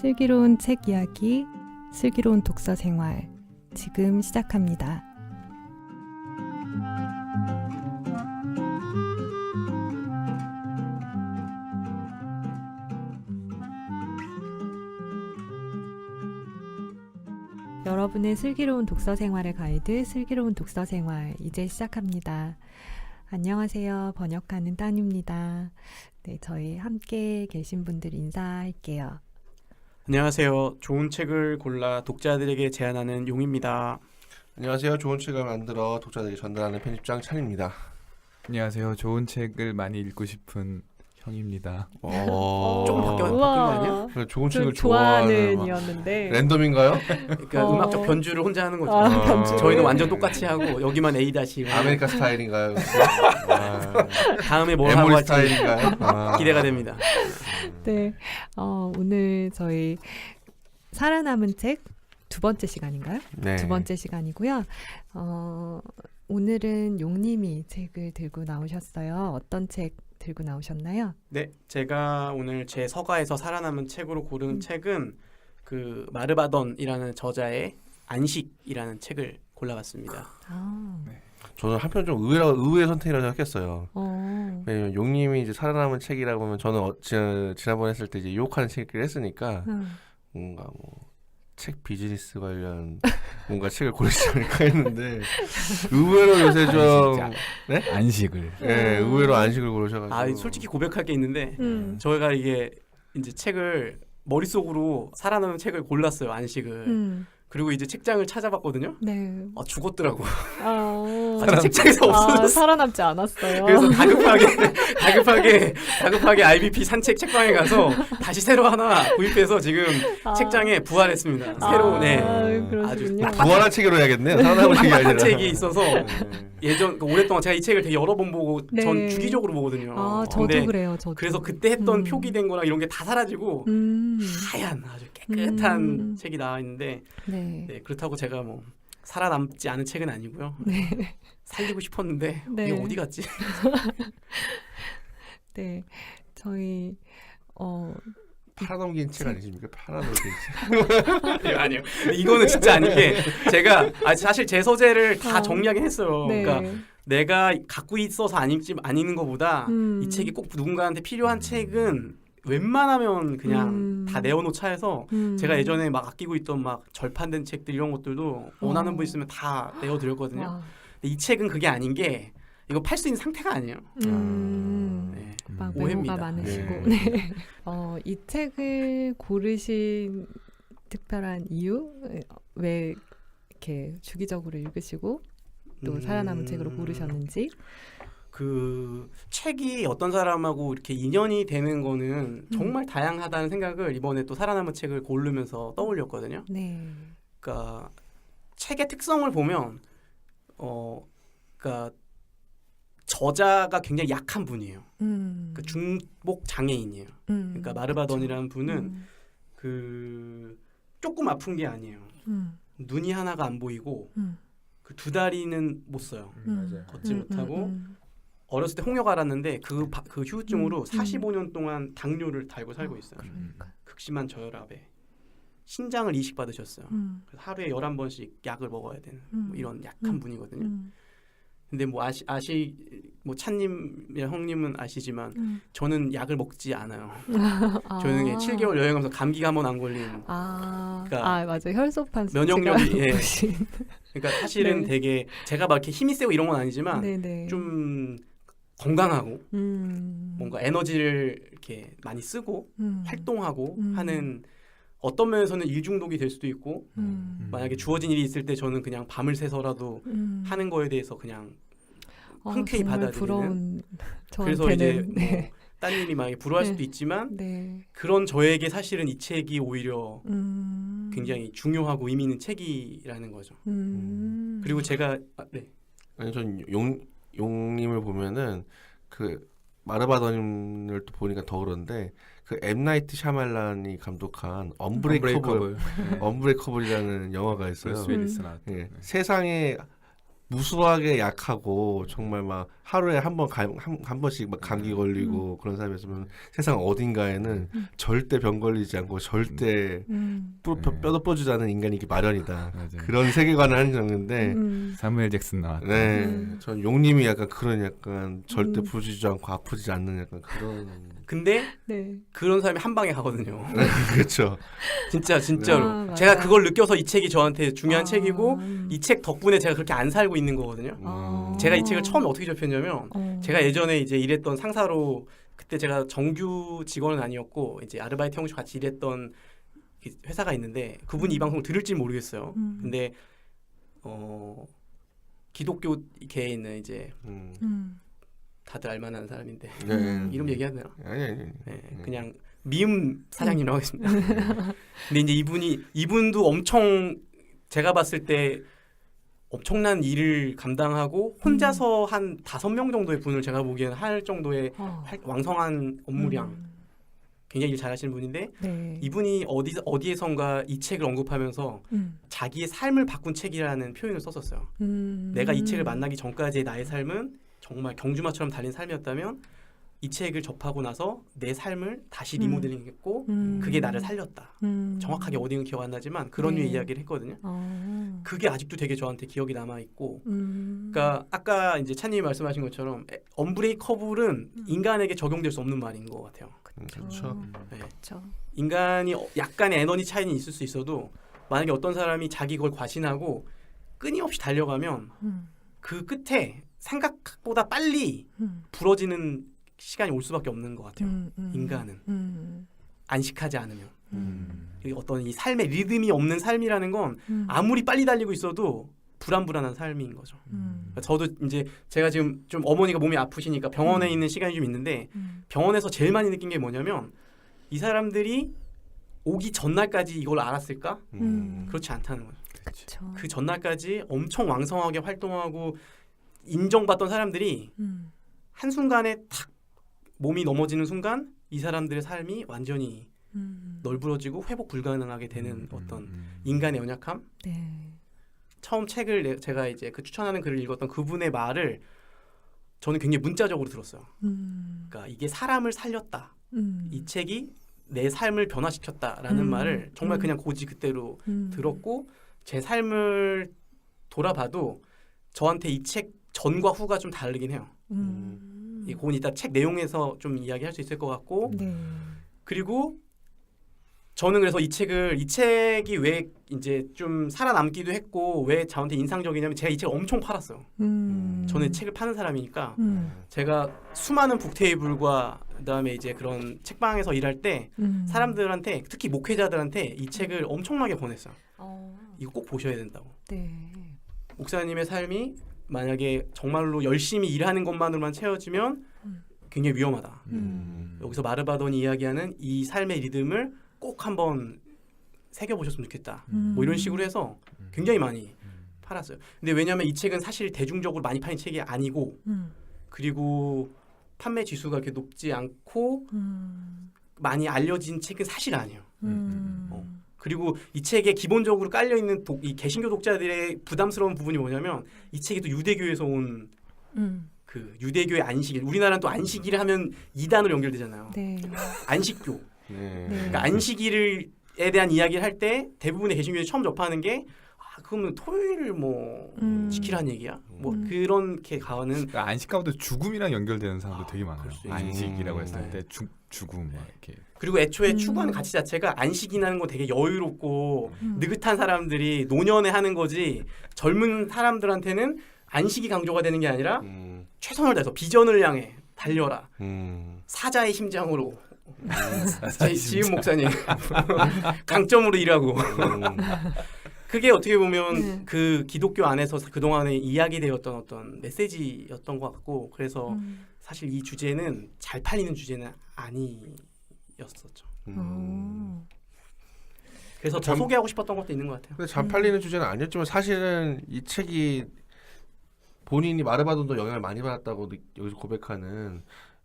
슬기로운 책 이야기, 슬기로운 독서 생활 지금 시작합니다. 여러분의 슬기로운 독서 생활의 가이드, 슬기로운 독서 생활 이제 시작합니다. 안녕하세요. 번역하는 딴입니다. 네, 저희 함께 계신 분들 인사할게요. 안녕하세요. 좋은 책을 골라 독자들에게 제안하는 용입니다. 안녕하세요. 좋은 책을 만들어 독자들에게 전달하는 편집장 찬입니다. 안녕하세요. 좋은 책을 많이 읽고 싶은 형입니다. 조금 바뀐 거 아니야? 좋은 책을 좋아하는 좋아하는 이었는데 랜덤인가요? 그러니까 음악적 변주를 혼자 하는 거죠. 변주. 저희는 완전 똑같이 하고 여기만 A 다시. 아메리카 스타일인가요? 다음에 뭘 하고 에모리 할지 스타일인가요? 기대가 됩니다. 네, 오늘 저희 살아남은 책 두 번째 시간인가요? 네. 두 번째 시간이고요. 오늘은 용님이 책을 들고 나오셨어요. 어떤 책 들고 나오셨나요? 네, 제가 오늘 제 서가에서 살아남은 책으로 고른 책은 그 마르바던이라는 저자의 안식이라는 책을 골라봤습니다. 저는 한편 좀 의외의 선택이라고 생각했어요. 왜냐면 용님이 이제 살아남은 책이라고 하면 저는 지난번에 했을 때 이제 유혹하는 책을 했으니까 뭔가 뭐 책 비즈니스 관련 뭔가 책을 고르지 않을까 했는데 의외로 요새 좀 네? 안식을. 네, 의외로 안식을 고르셔가지고 아, 솔직히 고백할 게 있는데 저희가 이게 이제 책을 머릿속으로 살아남은 책을 골랐어요. 안식을. 그리고 이제 책장을 찾아봤거든요. 네. 죽었더라고. 아, 책장에서 없어졌어. 살아남지 않았어요. 그래서 다급하게 IBP 산책 책방에 가서 다시 새로 하나 구입해서 지금 책장에 부활했습니다. 새로운 그러시군요. 아주 부활한 책으로 해야겠네요. 살아남은 책이 아니라. 책이 있어서 예전 오랫동안 제가 이 책을 되게 여러 번 보고 네. 전 주기적으로 보거든요. 저도 근데 그래요. 저도. 그래서 그때 했던 표기된 거랑 이런 게 다 사라지고 하얀 아주 깨끗한 책이 나와 있는데 네, 그렇다고 제가 뭐 살아남지 않은 책은 아니고요. 살리고 싶었는데 이게 어디 갔지? 네, 저희 팔아넘긴 책 아니십니까? 팔아넘긴 책. 아니요. 이거는 진짜 아닌 게 제가 사실 제 소재를 다 정리하긴 했어요. 네. 그러니까 내가 갖고 있어서 안 읽는 것보다 이 책이 꼭 누군가한테 필요한 책은 웬만하면 그냥 다 내어놓자 해서 제가 예전에 막 아끼고 있던 막 절판된 책들 이런 것들도 원하는 분 있으면 다 내어드렸거든요. 근데 이 책은 그게 아닌 게 이거 팔 수 있는 상태가 아니에요. 네. 막 오해입니다. 메모가 많으시고. 네. 네. 이 책을 고르신 특별한 이유? 왜 이렇게 주기적으로 읽으시고 또 살아남은 책으로 고르셨는지? 그 책이 어떤 사람하고 이렇게 인연이 되는 거는 정말 다양하다는 생각을 이번에 또 살아남은 책을 고르면서 떠올렸거든요. 네. 그러니까 책의 특성을 보면 그러니까 저자가 굉장히 약한 분이에요. 그러니까 중복 장애인이에요. 그러니까 마르바던이라는 분은 그 조금 아픈 게 아니에요. 눈이 하나가 안 보이고 그 두 다리는 못 써요. 맞아요. 걷지 못하고 어렸을 때 홍역 알았는데 그 후유증으로 45년 동안 당뇨를 달고 살고 있어요. 극심한 저혈압에 신장을 이식받으셨어요. 그래서 하루에 11번씩 약을 먹어야 되는 뭐 이런 약한 분이거든요. 근데 뭐 뭐 찬님이랑 형님은 아시지만 저는 약을 먹지 않아요. 저는 7개월 여행하면서 감기가 한 번 안 걸린. 그러니까 맞아. 혈소판 면역력이 수치가 그러니까 사실은 네. 되게 제가 막 이렇게 힘이 세고 이런 건 아니지만 네네. 좀 건강하고 뭔가 에너지를 이렇게 많이 쓰고 활동하고 하는 어떤 면에서는 일 중독이 될 수도 있고 만약에 주어진 일이 있을 때 저는 그냥 밤을 새서라도 하는 거에 대해서 그냥 흔쾌히 받아들이는. 부러운 그래서 이제 네. 따님이 만약에 부러워할 네. 수도 있지만 네. 그런 저에게 사실은 이 책이 오히려 굉장히 중요하고 의미 있는 책이라는 거죠. 그리고 제가 아니 전 용님을 보면은 그 마르바던을 또 보니까 더 그런데 그 M 나이트 샤말란이 감독한 언브레이커블이라는 영화가 있어요. 브루스 윌리스 나왔던. 예. 세상에 무수하게 약하고 정말 막 하루에 한 번씩 막 감기 걸리고 그런 사람이었으면 세상 어딘가에는 절대 병 걸리지 않고 절대 뼈도 뻗지도 않은 인간이 있기 마련이다. 맞아요. 그런 세계관을 하는 정도인데 사무엘 잭슨 나왔다. 네, 전 용님이 약간 그런 약간 절대 부러지지 않고 아프지 않는 약간 그런. 근데 네. 그런 사람이 한 방에 가거든요. 그렇죠. 진짜로. 아, 제가 맞아요. 그걸 느껴서 이 책이 저한테 중요한 책이고 이 책 덕분에 제가 그렇게 안 살고 있는 거거든요. 제가 이 책을 처음에 어떻게 접했냐면 제가 예전에 이제 일했던 상사로 그때 제가 정규 직원은 아니었고 이제 아르바이트 형식 같이 일했던 회사가 있는데 그분이 이 방송을 들을지 모르겠어요. 근데 기독교계에 있는 이제 다들 알만한 사람인데 이름 얘기해야 되나? 아니. 네, 그냥 미음 사장님이라고 하겠습니다. 근데 이제 이분도 엄청 제가 봤을 때 엄청난 일을 감당하고 혼자서 한 5명 정도의 분을 제가 보기에는 할 정도의 왕성한 업무량 굉장히 일 잘하시는 분인데 네. 이분이 어디에선가 이 책을 언급하면서 자기의 삶을 바꾼 책이라는 표현을 썼었어요. 내가 이 책을 만나기 전까지의 나의 삶은 정말 경주마처럼 달린 삶이었다면 이 책을 접하고 나서 내 삶을 다시 리모델링했고 그게 나를 살렸다. 정확하게 어디는 기억 안 나지만 그런 류의 이야기를 했거든요. 그게 아직도 되게 저한테 기억이 남아 있고, 그러니까 아까 이제 찬님이 말씀하신 것처럼 언브레이커블은 인간에게 적용될 수 없는 말인 것 같아요. 그렇죠. 네. 그렇죠. 인간이 약간의 에너지 차이는 있을 수 있어도 만약에 어떤 사람이 자기 걸 과신하고 끊임없이 달려가면 그 끝에 생각보다 빨리 부러지는 시간이 올 수밖에 없는 것 같아요. 인간은 안식하지 않으면 어떤 이 삶의 리듬이 없는 삶이라는 건 아무리 빨리 달리고 있어도 불안불안한 삶인 거죠. 그러니까 저도 이제 제가 지금 좀 어머니가 몸이 아프시니까 병원에 있는 시간이 좀 있는데 병원에서 제일 많이 느낀 게 뭐냐면 이 사람들이 오기 전날까지 이걸 알았을까? 그렇지 않다는 거죠. 그렇죠. 그 전날까지 엄청 왕성하게 활동하고 인정받던 사람들이 한순간에 탁 몸이 넘어지는 순간 이 사람들의 삶이 완전히 널브러지고 회복 불가능하게 되는 어떤 인간의 연약함. 네. 처음 책을 제가 이제 그 추천하는 글을 읽었던 그분의 말을 저는 굉장히 문자적으로 들었어요. 그러니까 이게 사람을 살렸다. 이 책이 내 삶을 변화시켰다라는 말을 정말 그냥 고지 그대로 들었고 제 삶을 돌아봐도 저한테 이 책 전과 후가 좀 다르긴 해요. 그건 이따 책 내용에서 좀 이야기할 수 있을 것 같고 네. 그리고 저는 그래서 이 책이 왜 이제 좀 살아남기도 했고 왜 저한테 인상적이냐면 제가 이 책을 엄청 팔았어요. 저는 책을 파는 사람이니까 제가 수많은 북테이블과 그다음에 이제 그런 책방에서 일할 때 사람들한테 특히 목회자들한테 이 책을 엄청나게 권했어요. 이거 꼭 보셔야 된다고. 네. 목사님의 삶이 만약에 정말로 열심히 일하는 것만으로만 채워지면 굉장히 위험하다. 여기서 마르바돈이 이야기하는 이 삶의 리듬을 꼭 한번 새겨보셨으면 좋겠다. 뭐 이런 식으로 해서 굉장히 많이 팔았어요. 근데 왜냐하면 이 책은 사실 대중적으로 많이 팔린 책이 아니고 그리고 판매 지수가 그렇게 높지 않고 많이 알려진 책은 사실 아니에요. 그리고 이 책에 기본적으로 깔려있는 이 개신교 독자들의 부담스러운 부분이 뭐냐면 이 책이 또 유대교에서 온 그 유대교의 안식일, 우리나라는 또 안식일 하면 이단으로 연결되잖아요. 네. 안식교. 네. 그러니까 안식일에 대한 이야기를 할 때 대부분의 개신교에 처음 접하는 게 그러면 토요일을 뭐 지키라는 얘기야? 뭐 그렇게 가는 그러니까 안식과도 죽음이랑 연결되는 사람도 되게 많아요. 그럴 수 있죠. 안식이라고 했을 네. 때 죽음 막 이렇게. 그리고 애초에 추구하는 가치 자체가 안식이라는 건 되게 여유롭고 느긋한 사람들이 노년에 하는 거지 젊은 사람들한테는 안식이 강조가 되는 게 아니라 최선을 다해서 비전을 향해 달려라. 사자의 심장으로 지은 목사님 강점으로 일하고 그게 어떻게 보면 그 기독교 안에서 그동안에 이야기되었던 어떤 메시지였던 것 같고 그래서 사실 이 주제는 잘 팔리는 주제는 아니었었죠. 그래서 더 소개하고 싶었던 것도 있는 것 같아요. 근데 잘 팔리는 주제는 아니었지만 사실은 이 책이 본인이 마르바돈도 영향을 많이 받았다고 여기서 고백하는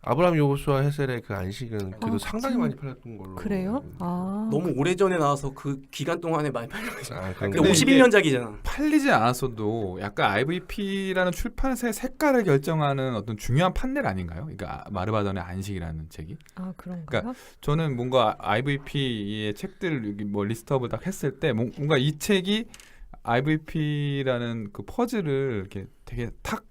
아브라함 요호수아 헤셀의 그 안식은 그래도 상당히 많이 팔렸던 걸로. 그래요? 너무 오래전에 나와서 그 기간 동안에 많이 팔렸죠. 근데 근데 51년작이잖아. 팔리지 않았어도 약간 IVP라는 출판사의 색깔을 결정하는 어떤 중요한 판넬 아닌가요? 그러니까 마르바던의 안식이라는 책이. 그런가요? 그러니까 저는 뭔가 IVP의 책들 여기 뭐 리스트업을 딱 했을 때 뭔가 이 책이 IVP라는 그 퍼즐을 이렇게 되게 탁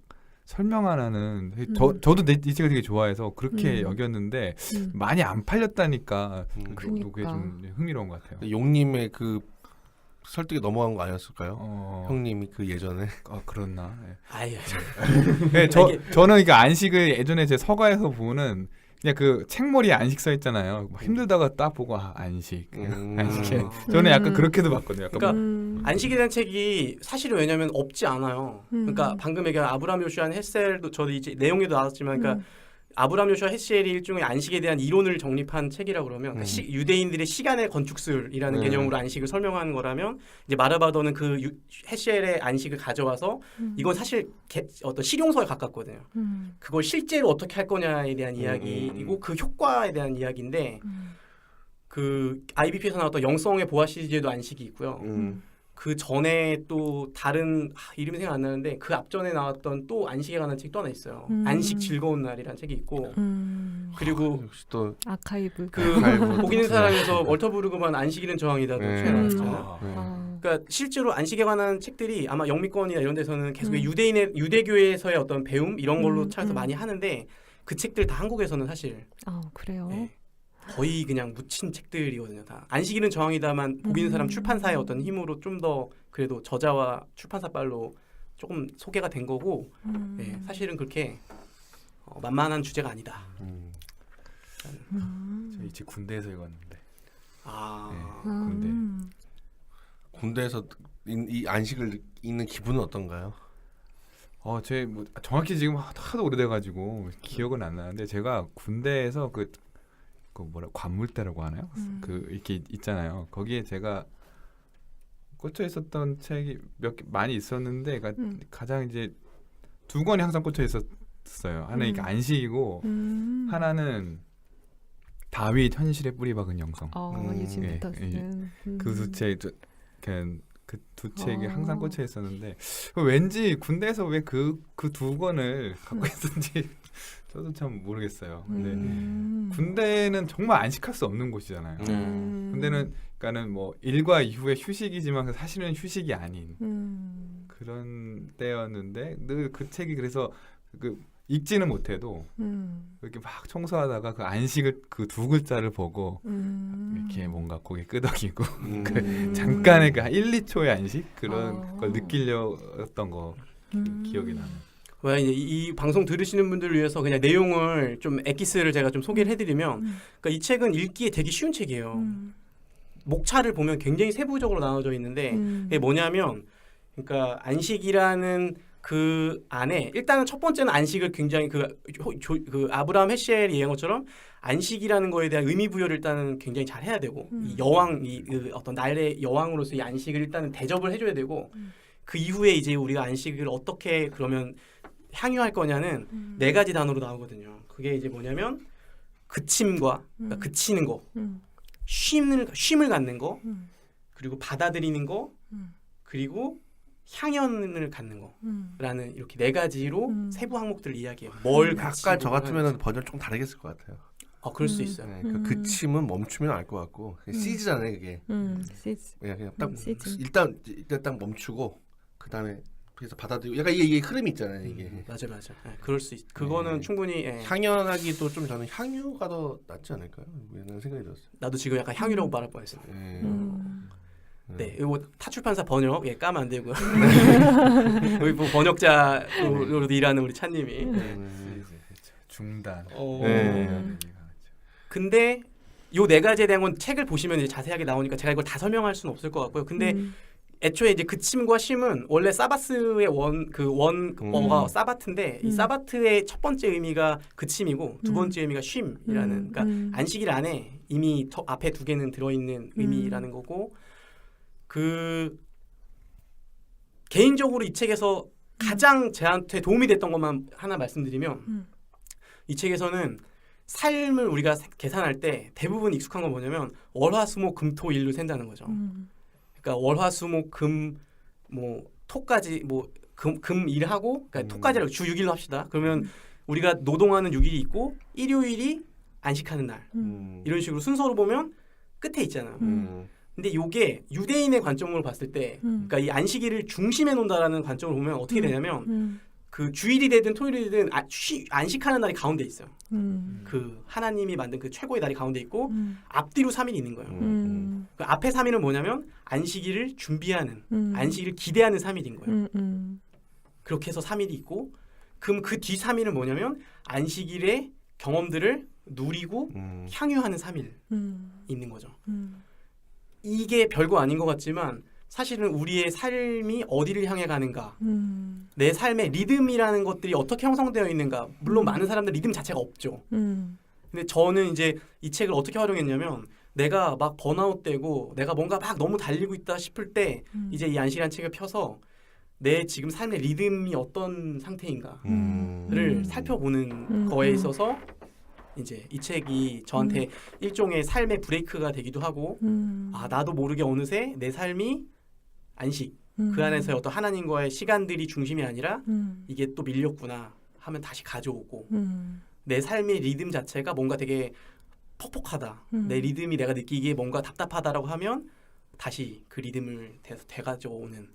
설명하는 저도 이 책을 되게 좋아해서 그렇게 여겼는데 많이 안 팔렸다니까 그게 좀 흥미로운 것 같아요. 용님의 그 설득에 넘어간 거 아니었을까요? 형님이 그 예전에 그렇나? 네. 아예. 네, 저는 이거 안식을 예전에 제 서가에서 보는 그냥 그 책머리에 안식 써 있잖아요. 힘들다가 딱 보고 안식. 안식해. 저는 약간 그렇게도 봤거든요. 약간 그러니까 안식에 대한 책이 사실은 왜냐면 없지 않아요. 그러니까 방금 얘기한 아브라함 요슈아 헤셀도 저도 이제 내용에도 나왔지만 그러니까 아브라함 요슈아 헤셀이 일종의 안식에 대한 이론을 정립한 책이라 그러면 유대인들의 시간의 건축술이라는 개념으로 안식을 설명하는 거라면 이제 마르바더는 그 헤셀의 안식을 가져와서 이건 사실 어떤 실용서에 가깝거든요. 그걸 실제로 어떻게 할 거냐에 대한 이야기이고 그 효과에 대한 이야기인데 그 IBP에서 나왔던 영성의 보아 시리즈에도 안식이 있고요. 그 전에 또 다른 이름이 생각 안 나는데 그 앞전에 나왔던 또 안식에 관한 책도 하나 있어요. 안식 즐거운 날이라는 책이 있고 그리고 역시 또 아카이브 복 있는 사람에서 월터 브루그만 안식일은 저항이다도 최근에 나왔잖아요. 그러니까 실제로 안식에 관한 책들이 아마 영미권이나 이런 데서는 계속 유대교에서의 어떤 배움 이런 걸로 찾아서 많이 하는데 그 책들 다 한국에서는 사실 그래요? 거의 그냥 묻힌 책들이거든요. 다 안식일은 저항이다만 복 있는 사람 출판사의 어떤 힘으로 좀 더 그래도 저자와 출판사 빨로 조금 소개가 된 거고 사실은 그렇게 만만한 주제가 아니다. 저 이제 군대에서 읽었는데. 군대. 군대에서 이 안식을 읽는 기분은 어떤가요? 제 뭐 정확히 지금 하도 오래돼가지고 기억은 안 나는데 제가 군대에서 그 뭐라 관물대라고 하나요? 그 이렇게 있잖아요. 거기에 제가 꽂혀 있었던 책이 몇 개 많이 있었는데 가장 이제 두 권이 항상 꽂혀 있었어요. 하나는 이게 안식이고 하나는 다윗 현실에 뿌리 박은 영성. 요즘부터 쓰는 그 두 책, 그 두 책이 항상 꽂혀 있었는데 왠지 군대에서 왜 그 두 권을 갖고 있었는지 저도 참 모르겠어요. 근데 군대는 정말 안식할 수 없는 곳이잖아요. 군대는 그러니까는 뭐 일과 이후의 휴식이지만 사실은 휴식이 아닌 그런 때였는데 늘 그 책이 그래서 그 읽지는 못해도 이렇게 막 청소하다가 그 안식을 그 두 글자를 보고 이렇게 뭔가 고개 끄덕이고 그 잠깐의 그 1, 2초의 안식 그런 걸 느끼려던 거 기억이 나요. 왜 이제 이 방송 들으시는 분들을 위해서 그냥 내용을 좀 엑기스를 제가 좀 소개를 해드리면, 그러니까 이 책은 읽기에 되게 쉬운 책이에요. 목차를 보면 굉장히 세부적으로 나눠져 있는데 그게 뭐냐면, 그러니까 안식이라는 그 안에 일단은 첫 번째는 안식을 굉장히 그 아브라함 헤셀이 얘기한 것처럼 안식이라는 거에 대한 의미 부여를 일단은 굉장히 잘 해야 되고 이 여왕 그 어떤 나라의 여왕으로서 이 안식을 일단은 대접을 해줘야 되고 그 이후에 이제 우리가 안식을 어떻게 그러면 향유할 거냐는 네 가지 단어로 나오거든요. 그게 이제 뭐냐면 그침과 그러니까 그치는 거, 쉼을 갖는 거, 그리고 받아들이는 거, 그리고 향연을 갖는 거라는 이렇게 네 가지로 세부 항목들을 이야기해요. 뭘 아까 저 같으면 번역 좀 다르게 쓸 것 같아요. 그럴 수 있어요. 네, 그 그침은 멈추면 알 것 같고 시즈잖아요, 그게. 시즈. 그냥 딱 일단 딱 멈추고 그다음에 그래서 받아들이고 약간 이게 흐름이 있잖아요, 이게. 맞아. 그럴 수 그거는 충분히 향연하기도 좀 저는 향유가 더 낫지 않을까요? 이런 생각이 들었어요. 나도 지금 약간 향유라고 말할 뻔했어요. 네, 이거 타출판사 번역 까면 안 되고요. 여기 뭐 번역자로 일하는 우리 찬님이. 중단. 근데 요 네 가지에 대한 건 책을 보시면 이제 자세하게 나오니까 제가 이걸 다 설명할 수는 없을 것 같고요. 근데 애초에 이제 그침과 쉼은 원래 사바스의 원어가 사바트인데 이 사바트의 첫 번째 의미가 그침이고 두 번째 의미가 쉼이라는 그러니까 안식일 안에 이미 앞에 두 개는 들어있는 의미라는 거고 그 개인적으로 이 책에서 가장 저한테 도움이 됐던 것만 하나 말씀드리면 이 책에서는 삶을 우리가 계산할 때 대부분 익숙한 건 뭐냐면 월화수목금토일로 센다는 거죠. 그러니까 월화수목금 뭐 토까지 뭐 금 일하고 그러니까 토까지라고 주 6일로 합시다. 그러면 우리가 노동하는 6일이 있고 일요일이 안식하는 날. 이런 식으로 순서로 보면 끝에 있잖아요. 근데 이게 유대인의 관점으로 봤을 때 그러니까 이 안식일을 중심에 놓는다라는 관점으로 보면 어떻게 되냐면 그 주일이 되든 토요일이 되든 안식하는 날이 가운데 있어요. 그 하나님이 만든 그 최고의 날이 가운데 있고 앞뒤로 3일이 있는 거예요. 그 앞에 3일은 뭐냐면 안식일을 준비하는 안식일을 기대하는 3일인 거예요. 그렇게 해서 3일이 있고 그럼 그 뒤 3일은 뭐냐면 안식일의 경험들을 누리고 향유하는 3일 있는 거죠. 이게 별거 아닌 것 같지만 사실은 우리의 삶이 어디를 향해 가는가 내 삶의 리듬이라는 것들이 어떻게 형성되어 있는가 물론 많은 사람들 리듬 자체가 없죠. 근데 저는 이제 이 책을 어떻게 활용했냐면 내가 막 번아웃되고 내가 뭔가 막 너무 달리고 있다 싶을 때 이제 이 안식이라는 책을 펴서 내 지금 삶의 리듬이 어떤 상태인가를 살펴보는 거에 있어서 이제 이 책이 저한테 일종의 삶의 브레이크가 되기도 하고 아 나도 모르게 어느새 내 삶이 안식 그 안에서의 어떤 하나님과의 시간들이 중심이 아니라 이게 또 밀렸구나 하면 다시 가져오고 내 삶의 리듬 자체가 뭔가 되게 퍽퍽하다 내 리듬이 내가 느끼기에 뭔가 답답하다라고 하면 다시 그 리듬을 되가져오는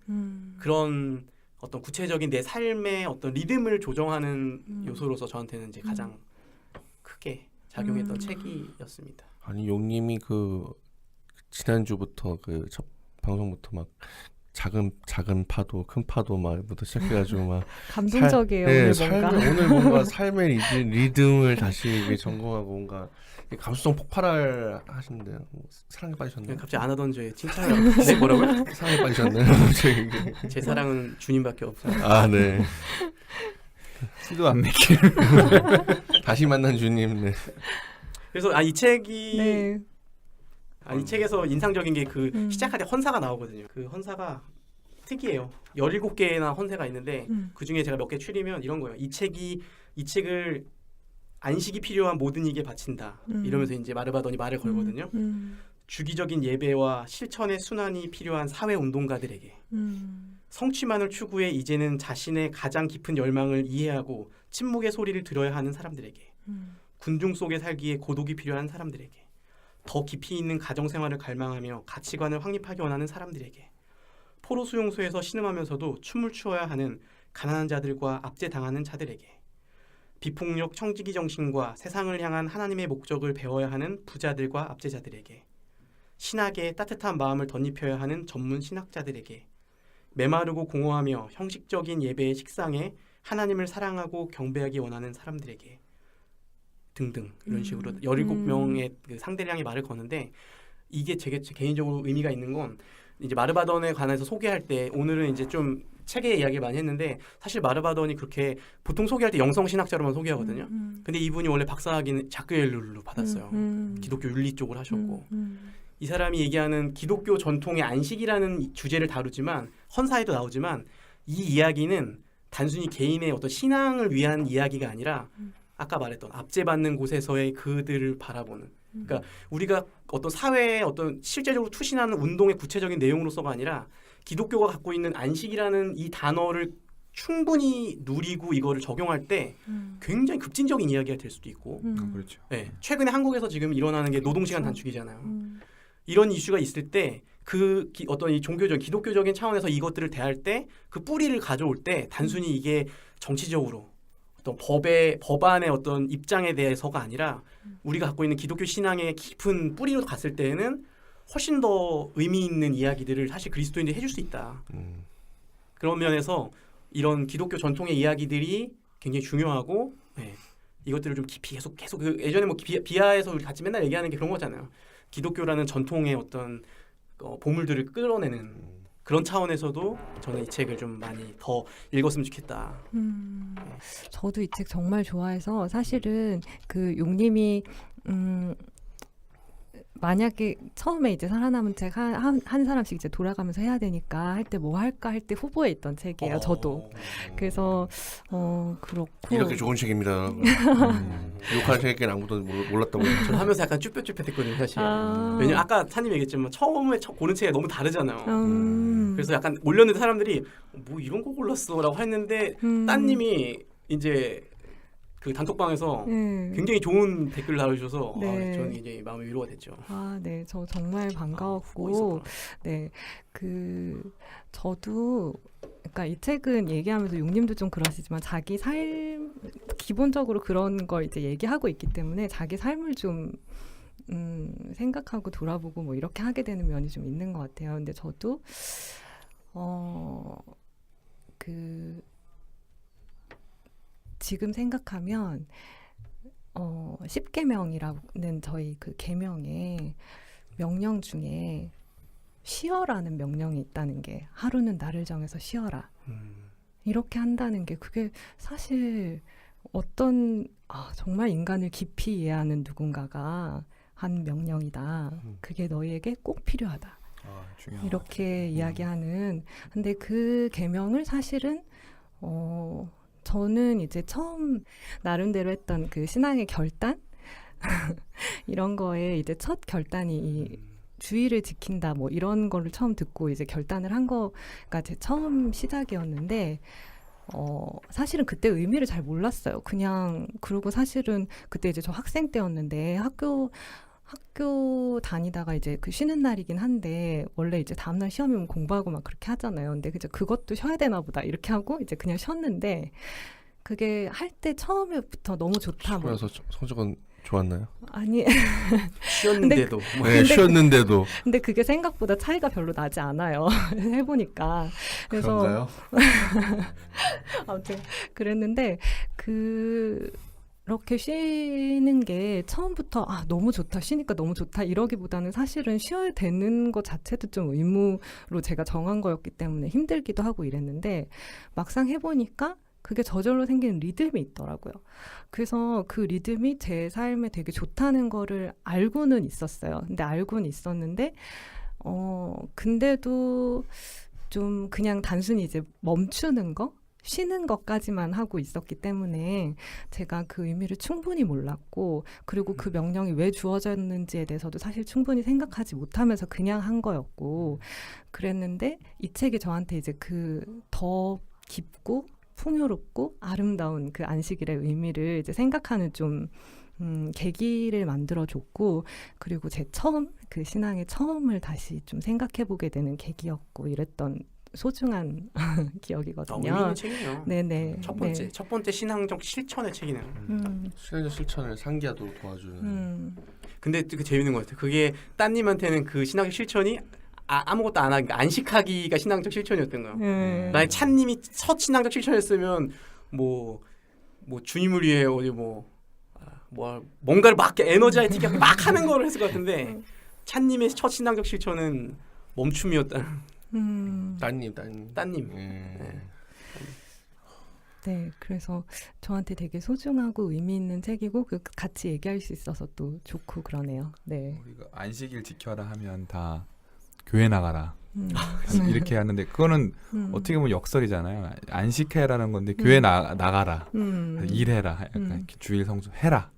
그런 어떤 구체적인 내 삶의 어떤 리듬을 조정하는 요소로서 저한테는 이제 가장 크게 작용했던 책이었습니다. 아니 용님이 그 지난주부터 그 첫 방송부터 막 작은 파도 큰 파도 말부터 시작해가지고 막 감동적이에요. 오늘 뭔가 삶의 리듬을 다시 점검하고 뭔가 감수성 폭발을 하시는데요. 뭐 사랑에 빠지셨나요? 갑자기 안 하던 저의 칭찬을 네, 뭐라고요? 사랑에 빠지셨나요? 제 사랑은 주님밖에 없어요. 아 네. 티도 안 내길. 다시 만난 주님. 네. 그래서 이 책이 네. 이 책에서 인상적인 게 그 시작할 때 헌사가 나오거든요. 그 헌사가 특이해요. 17개나 헌사가 있는데 그 중에 제가 몇 개 추리면 이런 거예요. 이 책을 안식이 필요한 모든 이에게 바친다. 이러면서 이제 마르바돈이 말을 걸거든요. 주기적인 예배와 실천의 순환이 필요한 사회 운동가들에게 성취만을 추구해 이제는 자신의 가장 깊은 열망을 이해하고 침묵의 소리를 들어야 하는 사람들에게 군중 속에 살기에 고독이 필요한 사람들에게 더 깊이 있는 가정생활을 갈망하며 가치관을 확립하기 원하는 사람들에게 포로 수용소에서 신음하면서도 춤을 추어야 하는 가난한 자들과 압제당하는 자들에게 비폭력 청지기 정신과 세상을 향한 하나님의 목적을 배워야 하는 부자들과 압제자들에게 신학에 따뜻한 마음을 덧입혀야 하는 전문 신학자들에게 메마르고 공허하며 형식적인 예배의 식상에 하나님을 사랑하고 경배하기 원하는 사람들에게 등등 이런 식으로 17명의 그 상대를 향해 말을 거는데 이게 제 개인적으로 의미가 있는 건 이제 마르바돈에 관해서 소개할 때 오늘은 이제 좀 책의 이야기를 많이 했는데 사실 마르바돈이 그렇게 보통 소개할 때 영성신학자로만 소개하거든요. 근데 이분이 원래 박사학위는 자크엘룰로 받았어요. 기독교 윤리 쪽을 하셨고 이 사람이 얘기하는 기독교 전통의 안식이라는 주제를 다루지만 헌사에도 나오지만 이 이야기는 단순히 개인의 어떤 신앙을 위한 이야기가 아니라 아까 말했던 압제받는 곳에서의 그들을 바라보는 그러니까 우리가 어떤 사회에 어떤 실제적으로 투신하는 운동의 구체적인 내용으로서가 아니라 기독교가 갖고 있는 안식이라는 이 단어를 충분히 누리고 이거를 적용할 때 굉장히 급진적인 이야기가 될 수도 있고 그렇죠. 네, 최근에 한국에서 지금 일어나는 게 노동시간 단축이잖아요. 이런 이슈가 있을 때 그 어떤 이 종교적 기독교적인 차원에서 이것들을 대할 때 그 뿌리를 가져올 때 단순히 이게 정치적으로 어떤 법안의 어떤 입장에 대해서가 아니라 우리가 갖고 있는 기독교 신앙의 깊은 뿌리로 갔을 때는 훨씬 더 의미 있는 이야기들을 사실 그리스도인들이 해줄 수 있다. 그런 면에서 이런 기독교 전통의 이야기들이 굉장히 중요하고 네, 이것들을 좀 깊이 계속 그 예전에 뭐 비하에서 우리 같이 맨날 얘기하는 게 그런 거잖아요. 기독교라는 전통의 어떤 보물들을 끌어내는 그런 차원에서도 저는 이 책을 좀 많이 더 읽었으면 좋겠다. 저도 이 책 정말 좋아해서 사실은 그 용님이 만약에 처음에 이제 살아남은 책 한 사람씩 이제 돌아가면서 해야 되니까 할 때 뭐 할까 할 때 후보에 있던 책이에요. 저도. 그래서 그렇고 이렇게 좋은 책입니다. 욕하는 책에는 아무도 몰랐다고. 저는 하면서 약간 쭈뼛쭈뼛했거든요 사실. 왜냐면 아까 사님 얘기했지만 처음에 고른 책이 너무 다르잖아요. 그래서 약간 올렸는데 사람들이 뭐 이런 거 골랐어라고 했는데 따님이 이제 그 단톡방에서 굉장히 좋은 댓글을 달아주셔서 네. 저는 이제 마음이 위로가 됐죠. 네, 저 정말 반가웠고, 네, 저도, 그러니까 이 책은 얘기하면서 용님도 좀 그러시지만 자기 삶, 기본적으로 그런 걸 이제 얘기하고 있기 때문에 자기 삶을 좀 생각하고 돌아보고 뭐 이렇게 하게 되는 면이 좀 있는 것 같아요. 근데 저도 지금 생각하면 10계명이라는 저희 그 계명에 명령 중에 쉬어라는 명령이 있다는 게 하루는 나를 정해서 쉬어라. 이렇게 한다는 게 그게 사실 정말 인간을 깊이 이해하는 누군가가 한 명령이다. 그게 너희에게 꼭 필요하다. 이렇게 이야기하는. 근데 그 계명을 사실은 저는 이제 처음 나름대로 했던 그 신앙의 결단 이런 거에 이제 첫 결단이 이 주의를 지킨다 뭐 이런 거를 처음 듣고 이제 결단을 한 거가 제 처음 시작이었는데 사실은 그때 의미를 잘 몰랐어요. 그냥 그리고 사실은 그때 이제 저 학생 때였는데 학교 다니다가 이제 그 쉬는 날이긴 한데 원래 이제 다음날 시험이면 공부하고 막 그렇게 하잖아요. 근데 이제 그것도 쉬어야 되나 보다 이렇게 하고 이제 그냥 쉬었는데 그게 할 때 처음에부터 너무 좋다. 쉬면서 성적은 좋았나요? 아니 쉬었는데도. 네, 쉬었는데도. 근데 그게 생각보다 차이가 별로 나지 않아요. 해보니까. 그래서 그런가요? 아무튼 그랬는데 그렇게 쉬는 게 처음부터 너무 좋다, 쉬니까 너무 좋다 이러기보다는 사실은 쉬어야 되는 것 자체도 좀 의무로 제가 정한 거였기 때문에 힘들기도 하고 이랬는데 막상 해보니까 그게 저절로 생기는 리듬이 있더라고요. 그래서 그 리듬이 제 삶에 되게 좋다는 거를 알고는 있었어요. 근데 알고는 있었는데 근데도 좀 그냥 단순히 이제 멈추는 거? 쉬는 것까지만 하고 있었기 때문에 제가 그 의미를 충분히 몰랐고 그리고 그 명령이 왜 주어졌는지에 대해서도 사실 충분히 생각하지 못하면서 그냥 한 거였고 그랬는데 이 책이 저한테 이제 그 더 깊고 풍요롭고 아름다운 그 안식일의 의미를 이제 생각하는 좀 계기를 만들어줬고 그리고 제 그 신앙의 처음을 다시 좀 생각해보게 되는 계기였고 이랬던 소중한 기억이거든요. 의미 있는 책이네요. 네네. 첫 번째 신앙적 실천의 책이네요. 신앙적 실천을 상기하도록 도와주는. 근데 그 재밌는 것 같아요. 그게 따님한테는 그 신앙적 실천이 아무것도 안 하기, 안식하기가 신앙적 실천이었던 거예요. 만약 찬님이 첫 신앙적 실천이었으면 뭐 주님을 위해 어디 뭔가를 막 에너지틱하게 막 하는 거를 했을 것 같은데 찬님의 첫 신앙적 실천은 멈춤이었다. 따님. 네, 그래서 저한테 되게 소중하고 의미 있는 책이고 같이 얘기할 수 있어서 또 좋고 그러네요. 네. 우리가 안식일 지켜라 하면 다 교회 나가라 이렇게 하는데 그거는 어떻게 보면 역설이잖아요. 안식해라는 건데 교회 나가라 일해라 약간 주일 성수해라.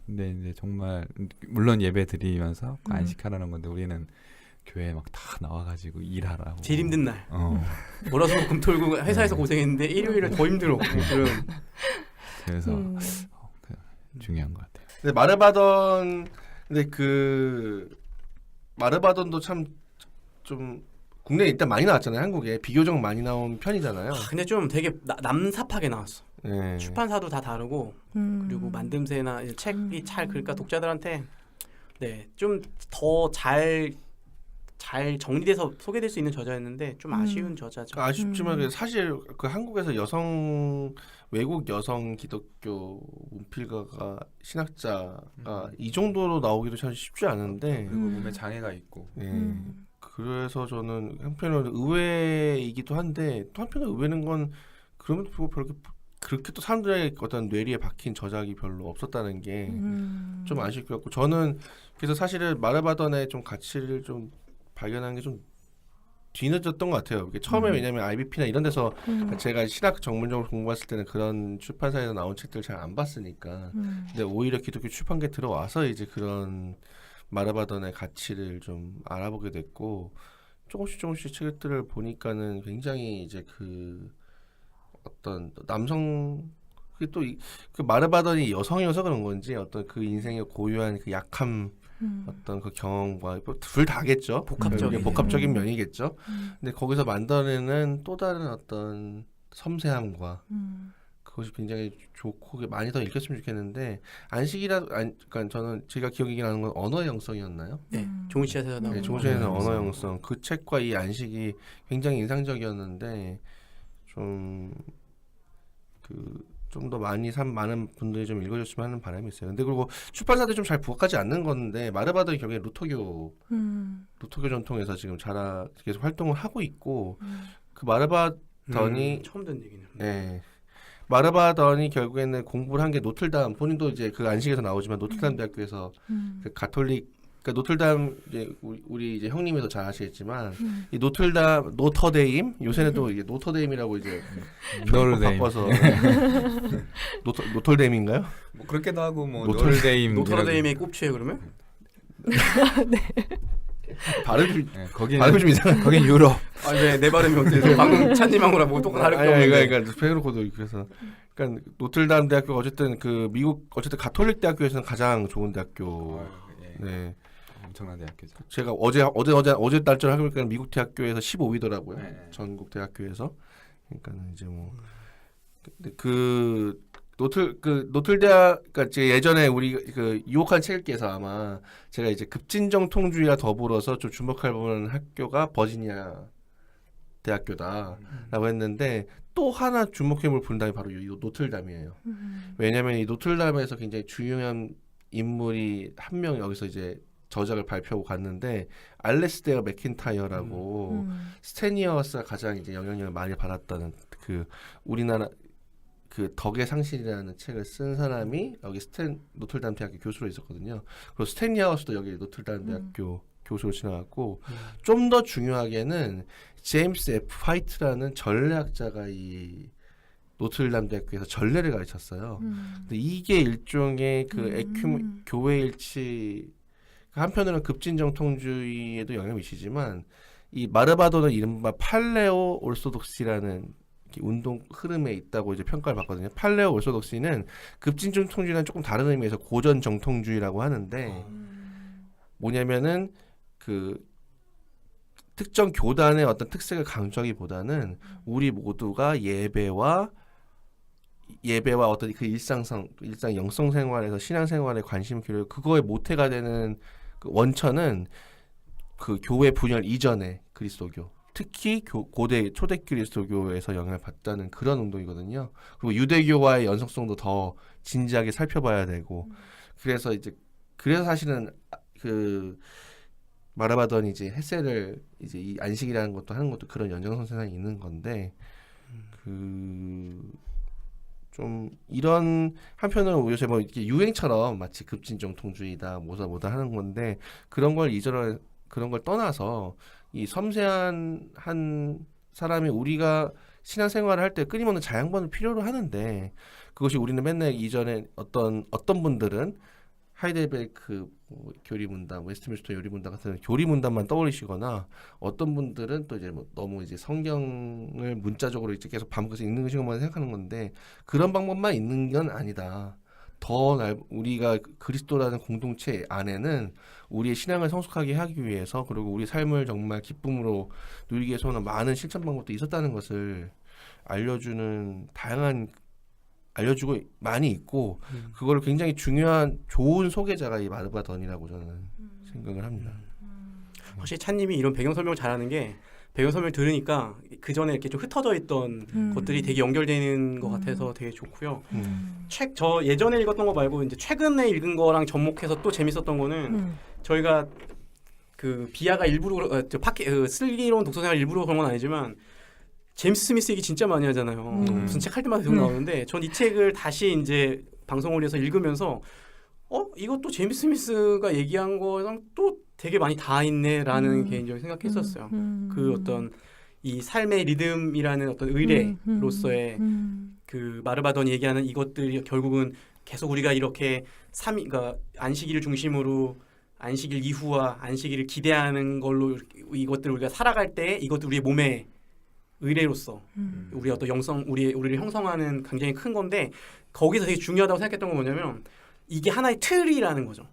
근데 이제 정말 물론 예배 드리면서 안식하라는 건데 우리는 교회 막 다 나와가지고 일하라고. 제일 힘든 날. 월화수목 금토일고 회사에서 고생했는데 일요일은 더 힘들어. 그래서 중요한 것 같아요. 근데 마르바돈도 참 좀 국내에 일단 많이 나왔잖아요. 한국에 비교적 많이 나온 편이잖아요. 근데 좀 되게 남삽하게 나왔어. 네. 출판사도 다 다르고 그리고 만듦새나 책이 잘 그러니까 독자들한테 좀 더 잘 정리돼서 소개될 수 있는 저자였는데 좀 아쉬운 저자죠. 아쉽지만 사실 그 한국에서 외국 여성 기독교 문필가가 신학자가 이 정도로 나오기도 참 쉽지 않은데 그리고 몸에 장애가 있고. 그래서 저는 한편으로는 의외이기도 한데 또 한편으로 의외는 건 그럼에도 불구하고 그렇게 또 사람들의 어떤 뇌리에 박힌 저작이 별로 없었다는 게 좀 아쉽고 같고 저는 그래서 사실은 마르바던의 좀 가치를 좀 발견하는 게 좀 뒤늦었던 것 같아요. 이게 처음에 왜냐하면 IBP나 이런 데서 제가 신학 전문적으로 공부했을 때는 그런 출판사에서 나온 책들 잘 안 봤으니까 근데 오히려 기독교 출판계에 들어와서 이제 그런 마르바던의 가치를 좀 알아보게 됐고 조금씩 책들을 보니까는 굉장히 이제 그 어떤 남성 또 그 마르바던이 여성이어서 그런 건지 어떤 그 인생의 고유한 그 약함 어떤 그 경험과 둘 다겠죠. 복합적인 면이겠죠. 근데 거기서 만들어내는 또 다른 어떤 섬세함과 그것이 굉장히 좋고 많이 더 읽혔으면 좋겠는데 그러니까 저는 제가 기억이 나는 건 언어의 영성이었나요? 네, 종이시에서 나온. 네, 종이시에서 언어의 영성 그 책과 이 안식이 굉장히 인상적이었는데 좀 더 많은 분들이 좀 읽어줬으면 하는 바람이 있어요. 근데 그리고 출판사들이 좀 잘 부각하지 않는 건데 마르바던이 결국에 루터교 전통에서 지금 계속 활동을 하고 있고 그 마르바던이 처음 듣는 얘기네요. 네. 마르바던이 결국에는 공부를 한 게 노틀담 본인도 이제 그 안식에서 나오지만 노틀담 대학교에서 그 가톨릭 그러니까 노틀담 이제 우리 이제 형님이 더 잘 아시겠지만 이 노터데임 요새는 또 이게 노터데임이라고 이제 노르데임 바꿔서 노털데임인가요? 뭐 그렇게도 하고 뭐 노르데임 노터데임의 꼽취예요 그러면? 발음이 발음이 좀 이상해. 거긴 유럽. 네, 내 발음이 어때서 방금 찬님하고랑 뭐 똑같은 다를 게 없는데. 그러니까 페르코도 그래서 그러니까 노틀담 대학교 어쨌든 그 미국 어쨌든 가톨릭 대학교에서는 가장 좋은 대학교. 네. 엄청난 대학교죠. 제가 어제 날짜를 하고 보니까 미국 대학교에서 15위더라고요. 네. 전국 대학교에서. 그러니까 이제 뭐 그 노틀대학 그러니까 제가 예전에 우리 그 유혹한 책읽기에서 아마 제가 이제 급진정통주의와 더불어서 좀 주목할 만한 학교가 버지니아 대학교다라고 했는데 또 하나 주목해볼 분담이 바로 이 노틀담이에요. 왜냐하면 이 노틀담에서 굉장히 중요한 인물이 한 명 여기서 이제 저작을 발표하고 갔는데 알레스데어 맥킨타이어라고 스테니어스가 가장 이제 영향력을 많이 받았다는 그 우리나라 그 덕의 상실이라는 책을 쓴 사람이 여기 노틀담 대학교 교수로 있었거든요. 그리고 스테니어스도 여기 노틀담 대학교 교수로 지나갔고 좀 더 중요하게는 제임스 F. 화이트라는 전례학자가 이 노틀담 대학교에서 전례를 가르쳤어요. 근데 이게 일종의 그 교회 일치 한편으로는 급진정통주의에도 영향을 미치지만 이 마르바돈은 이른바 팔레오 올소독시라는 운동 흐름에 있다고 이제 평가를 받거든요. 팔레오 올소독시는 급진정통주의는 조금 다른 의미에서 고전 정통주의라고 하는데 뭐냐면은 그 특정 교단의 어떤 특색을 강조하기보다는 우리 모두가 예배와 어떤 그 일상 영성 생활에서 신앙 생활에 관심 기울여 그거에 모태가 되는 그 원천은 그 교회 분열 이전의 그리스도교, 특히 고대 초대 그리스도교에서 영향을 받다는 그런 운동이거든요. 그리고 유대교와의 연속성도 더 진지하게 살펴봐야 되고 그래서 사실은 그 마르바던이 이제 헤세를 이제 이 안식이라는 것도 하는 것도 그런 연장선상에 있는 건데 좀 이런 한편으로 요새 뭐 이렇게 유행처럼 마치 급진정통주의다 뭐다 하는 건데 그런 걸 떠나서 이 섬세한 한 사람이 우리가 신앙생활을 할 때 끊임없는 자양분을 필요로 하는데 그것이 우리는 맨날 이전에 어떤 분들은 하이델베르크 교리문답, 웨스트민스터 요리문답 같은 교리문답만 떠올리시거나 어떤 분들은 또 이제 뭐 너무 이제 성경을 문자적으로 이제 계속 반복해서 읽는 것만 생각하는 건데 그런 방법만 있는 건 아니다. 우리가 그리스도라는 공동체 안에는 우리의 신앙을 성숙하게 하기 위해서 그리고 우리 삶을 정말 기쁨으로 누리기 위해서는 많은 실천 방법도 있었다는 것을 알려주고 많이 있고 그거를 굉장히 좋은 소개자가 이 마르바던이라고 저는 생각을 합니다. 확실히 찬님이 이런 배경 설명을 잘하는 게 배경 설명을 들으니까 그 전에 이렇게 좀 흩어져 있던 것들이 되게 연결되는 것 같아서 되게 좋고요. 저 예전에 읽었던 거 말고 이제 최근에 읽은 거랑 접목해서 또 재밌었던 거는 저희가 그 비아가 일부러 슬기로운 독서생활 일부러 그런 건 아니지만 제임스 스미스 얘기 진짜 많이 하잖아요. 무슨 책 할 때마다 계속 나오는데 전 이 책을 다시 이제 방송을 해서 읽으면서 이것도 제임스 스미스가 얘기한 거랑 또 되게 많이 다 있네라는 개인적인 생각했었어요. 그 어떤 이 삶의 리듬이라는 어떤 의례로서의 그 마르바돈이 얘기하는 이것들이 결국은 계속 우리가 이렇게 그러니까 안식일을 중심으로 안식일 이후와 안식일을 기대하는 걸로 이것들을 우리가 살아갈 때 이것도 우리의 몸의 의례로서 우리 어떤 우리를 형성하는 굉장히 큰 건데 거기서 되게 중요하다고 생각했던 건 뭐냐면 이게 하나의 틀이라는 거죠.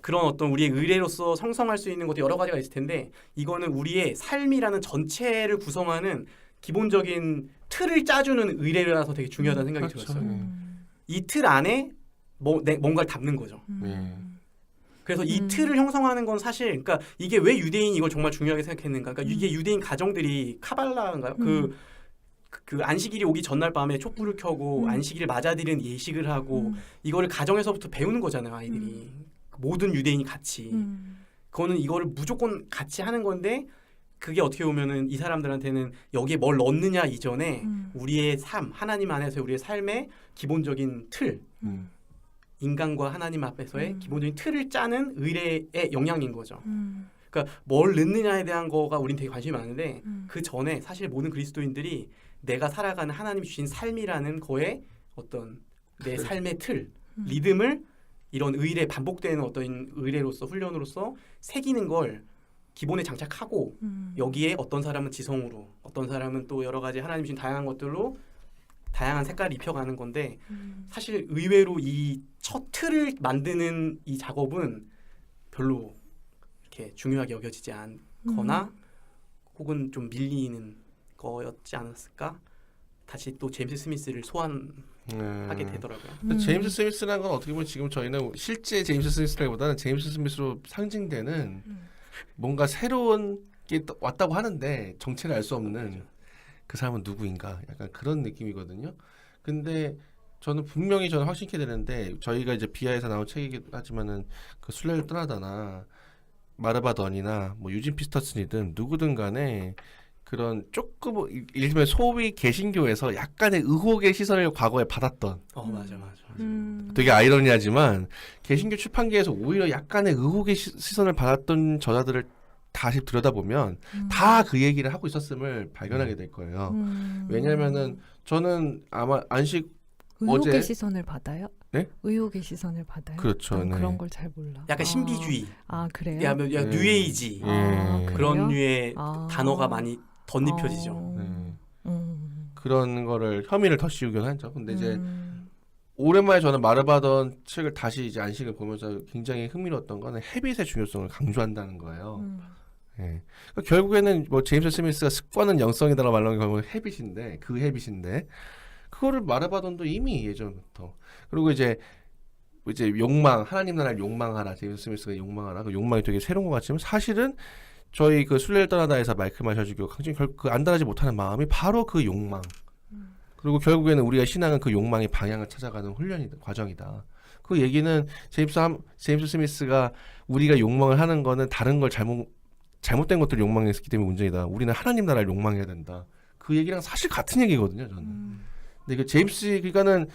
그런 어떤 우리의 의례로서 형성할 수 있는 것도 여러 가지가 있을 텐데 이거는 우리의 삶이라는 전체를 구성하는 기본적인 틀을 짜주는 의례라서 되게 중요하다는 생각이 그렇죠. 들었어요. 이 틀 안에 뭔가를 담는 거죠. 그래서 이 틀을 형성하는 건 사실 그러니까 이게 왜 유대인이 이걸 정말 중요하게 생각했는가? 그러니까 이게 유대인 가정들이 카발라인가요? 그 안식일이 오기 전날 밤에 촛불을 켜고 안식일을 맞아들이는 예식을 하고 이거를 가정에서부터 배우는 거잖아요, 아이들이. 모든 유대인이 같이. 그거는 이거를 무조건 같이 하는 건데 그게 어떻게 보면은 이 사람들한테는 여기에 뭘 넣느냐 이전에 우리의 삶, 하나님 안에서 우리의 삶의 기본적인 틀, 인간과 하나님 앞에서의 기본적인 틀을 짜는 의례의 영향인 거죠. 그러니까 뭘 넣느냐에 대한 거가 우린 되게 관심이 많은데 그 전에 사실 모든 그리스도인들이 내가 살아가는 하나님이 주신 삶이라는 거에 어떤 내 삶의 틀, 리듬을 이런 의례 반복되는 어떤 의례로서 훈련으로서 새기는 걸 기본에 장착하고 여기에 어떤 사람은 지성으로 어떤 사람은 또 여러 가지 하나님 주신 다양한 것들로 다양한 색깔을 입혀가는 건데 사실 의외로 이 첫 틀을 만드는 이 작업은 별로 이렇게 중요하게 여겨지지 않거나 혹은 좀 밀리는 거였지 않았을까? 다시 또 제임스 스미스를 소환하게 되더라고요. 제임스 스미스라는 건 어떻게 보면 지금 저희는 실제 제임스 스미스라기보다는 제임스 스미스로 상징되는 뭔가 새로운 게 왔다고 하는데 정체를 알 수 없는 그 사람은 누구인가 약간 그런 느낌이거든요. 근데 저는 확신케 되는데 저희가 이제 비하에서 나온 책이기도 하지만은 그 순례를 떠나다나 마르바던이나 뭐 유진 피터슨이든 누구든 간에 그런 조금 예를 들면 소위 개신교에서 약간의 의혹의 시선을 과거에 받았던 맞아. 되게 아이러니하지만 개신교 출판계에서 오히려 약간의 의혹의 시선을 받았던 저자들을 다시 들여다보면 다 그 얘기를 하고 있었음을 발견하게 될 거예요. 왜냐하면은 저는 아마 의혹의 어제 시선을 받아요? 네? 의혹의 시선을 받아요? 그렇죠. 네. 그런 걸 잘 몰라. 약간 신비주의. 그래요? 야 뉴에이지. 그런 류의 단어가 많이 덧입혀지죠. 그런 거를 혐의를 더 씌우긴 하죠. 근데 이제 오랜만에 저는 마르바던 책을 다시 이제 안식을 보면서 굉장히 흥미로웠던 거는 헤빗의 중요성을 강조한다는 거예요. 예. 그러니까 결국에는 뭐 제임스 스미스가 습관은 영성이다라고 말하는 게 결국은 헤빗인데 그거를 마르바돈도 이미 예전부터 그리고 이제 욕망 하나님 나라를 욕망하라 제임스 스미스가 욕망하라 그 욕망이 되게 새로운 것 같지만 사실은 저희 그 순례를 떠나다에서 마이클 마셔주교 강진 그 안달하지 못하는 마음이 바로 그 욕망. 그리고 결국에는 우리가 신앙은 그 욕망의 방향을 찾아가는 과정이다. 그 얘기는 제임스 스미스가 우리가 욕망을 하는 거는 다른 걸 잘못된 것들을 욕망했기 때문에 문제이다. 우리는 하나님 나라를 욕망해야 된다. 그 얘기랑 사실 같은 얘기거든요, 저는. 근데 그러니까는